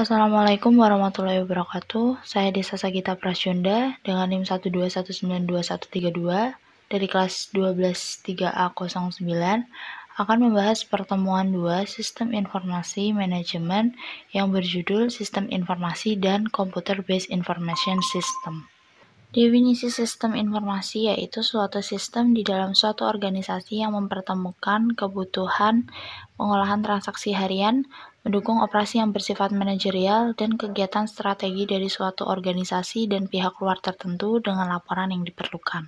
Assalamualaikum warahmatullahi wabarakatuh. Saya Desa Sagita Prasyunda dengan NIM 121922132 dari kelas 12 3A09 akan membahas pertemuan 2 Sistem Informasi Manajemen yang berjudul Sistem Informasi dan Computer Based Information System. Definisi sistem informasi yaitu suatu sistem di dalam suatu organisasi yang mempertemukan kebutuhan pengolahan transaksi harian, mendukung operasi yang bersifat manajerial, dan kegiatan strategi dari suatu organisasi dan pihak luar tertentu dengan laporan yang diperlukan.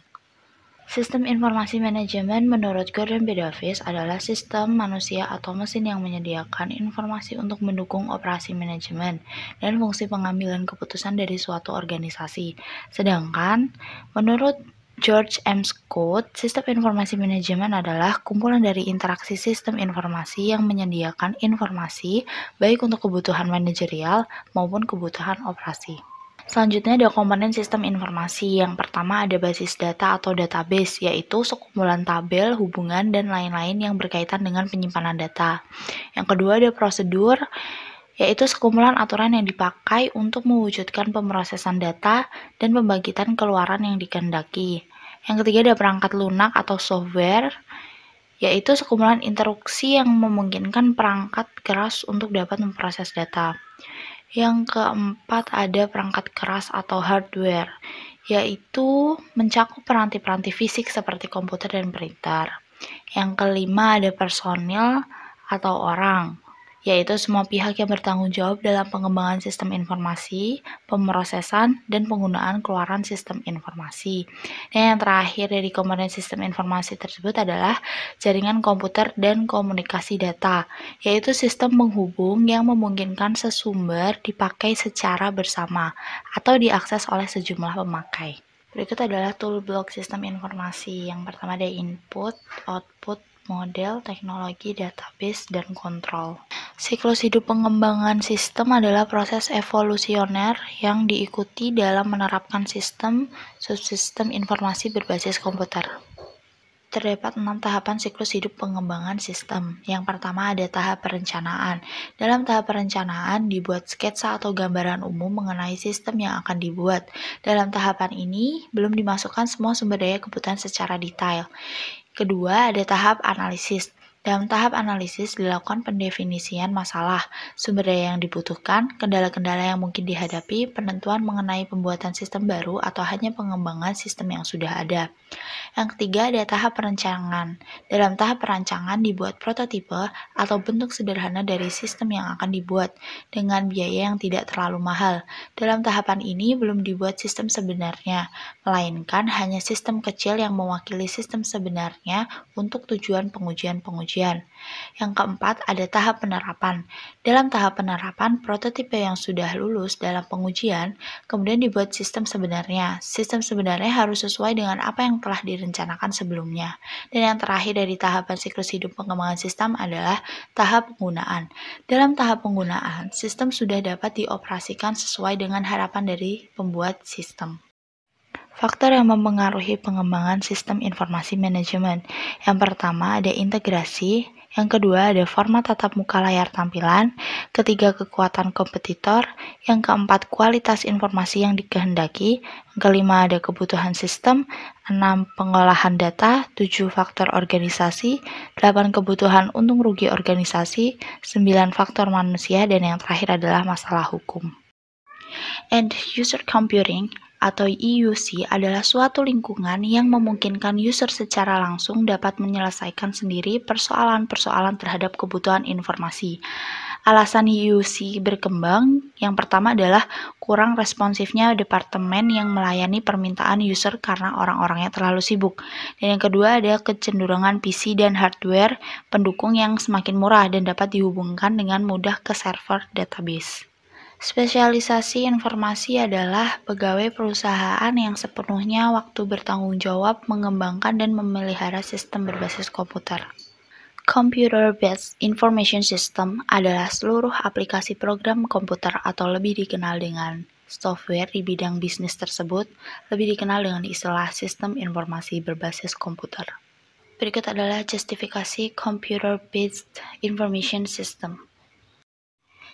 Sistem informasi manajemen menurut Gordon B. Davis adalah sistem manusia atau mesin yang menyediakan informasi untuk mendukung operasi manajemen dan fungsi pengambilan keputusan dari suatu organisasi. Sedangkan, menurut George M. Scott, sistem informasi manajemen adalah kumpulan dari interaksi sistem informasi yang menyediakan informasi baik untuk kebutuhan manajerial maupun kebutuhan operasi. Selanjutnya ada komponen sistem informasi. Yang pertama ada basis data atau database, yaitu sekumpulan tabel, hubungan, dan lain-lain yang berkaitan dengan penyimpanan data. Yang kedua ada prosedur, yaitu sekumpulan aturan yang dipakai untuk mewujudkan pemrosesan data dan pembangkitan keluaran yang dikehendaki. Yang ketiga ada perangkat lunak atau software, yaitu sekumpulan instruksi yang memungkinkan perangkat keras untuk dapat memproses data. Yang keempat ada perangkat keras atau hardware, yaitu mencakup peranti-peranti fisik seperti komputer dan printer. Yang kelima ada personil atau orang, yaitu semua pihak yang bertanggung jawab dalam pengembangan sistem informasi, pemrosesan, dan penggunaan keluaran sistem informasi. Dan yang terakhir dari komponen sistem informasi tersebut adalah jaringan komputer dan komunikasi data, yaitu sistem penghubung yang memungkinkan sesumber dipakai secara bersama atau diakses oleh sejumlah pemakai. Berikut adalah toolbox sistem informasi. Yang pertama ada input, output, model, teknologi, database, dan kontrol. Siklus hidup pengembangan sistem adalah proses evolusioner yang diikuti dalam menerapkan sistem subsistem informasi berbasis komputer. Terdapat 6 tahapan siklus hidup pengembangan sistem. Yang pertama ada tahap perencanaan. Dalam tahap perencanaan dibuat sketsa atau gambaran umum mengenai sistem yang akan dibuat. Dalam tahapan ini belum dimasukkan semua sumber daya kebutuhan secara detail. Kedua ada tahap analisis. Dalam tahap analisis dilakukan pendefinisian masalah, sumber daya yang dibutuhkan, kendala-kendala yang mungkin dihadapi, penentuan mengenai pembuatan sistem baru atau hanya pengembangan sistem yang sudah ada. Yang ketiga ada tahap perancangan. Dalam tahap perancangan dibuat prototipe atau bentuk sederhana dari sistem yang akan dibuat dengan biaya yang tidak terlalu mahal. Dalam tahapan ini belum dibuat sistem sebenarnya, melainkan hanya sistem kecil yang mewakili sistem sebenarnya untuk tujuan pengujian-pengujian. Yang keempat ada tahap penerapan. Dalam tahap penerapan, prototipe yang sudah lulus dalam pengujian kemudian dibuat sistem sebenarnya. Sistem sebenarnya harus sesuai dengan apa yang telah direncanakan sebelumnya. Dan yang terakhir dari tahapan siklus hidup pengembangan sistem adalah tahap penggunaan. Dalam tahap penggunaan, sistem sudah dapat dioperasikan sesuai dengan harapan dari pembuat sistem. Faktor yang mempengaruhi pengembangan sistem informasi manajemen. Yang pertama ada integrasi, yang kedua ada format tatap muka layar tampilan, ketiga kekuatan kompetitor, yang keempat kualitas informasi yang dikehendaki, yang kelima ada kebutuhan sistem, 6 pengolahan data, 7 faktor organisasi, 8 kebutuhan untung rugi organisasi, 9 faktor manusia, dan yang terakhir adalah masalah hukum. End User Computing atau EUC adalah suatu lingkungan yang memungkinkan user secara langsung dapat menyelesaikan sendiri persoalan-persoalan terhadap kebutuhan informasi. Alasan EUC berkembang yang pertama adalah kurang responsifnya departemen yang melayani permintaan user karena orang-orangnya terlalu sibuk. Dan yang kedua ada kecenderungan PC dan hardware pendukung yang semakin murah dan dapat dihubungkan dengan mudah ke server database. Spesialisasi informasi adalah pegawai perusahaan yang sepenuhnya waktu bertanggung jawab mengembangkan dan memelihara sistem berbasis komputer. Computer-based information system adalah seluruh aplikasi program komputer atau lebih dikenal dengan software di bidang bisnis tersebut, lebih dikenal dengan istilah sistem informasi berbasis komputer. Berikut adalah justifikasi computer-based information system.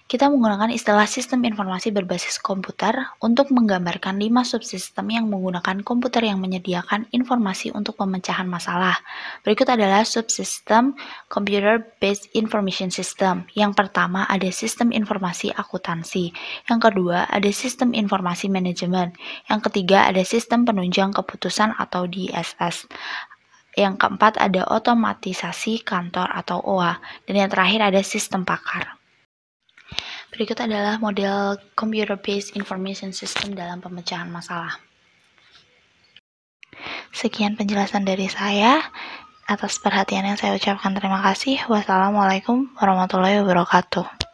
Kita menggunakan istilah sistem informasi berbasis komputer untuk menggambarkan 5 subsistem yang menggunakan komputer yang menyediakan informasi untuk pemecahan masalah. Berikut adalah subsistem Computer Based Information System. Yang pertama ada sistem informasi akuntansi. Yang kedua ada sistem informasi manajemen. Yang ketiga ada sistem penunjang keputusan atau DSS. Yang keempat ada otomatisasi kantor atau OA. Dan yang terakhir ada sistem pakar. Berikut adalah model Computer-Based Information System dalam pemecahan masalah. Sekian penjelasan dari saya. Atas perhatian yang saya ucapkan terima kasih. Wassalamualaikum warahmatullahi wabarakatuh.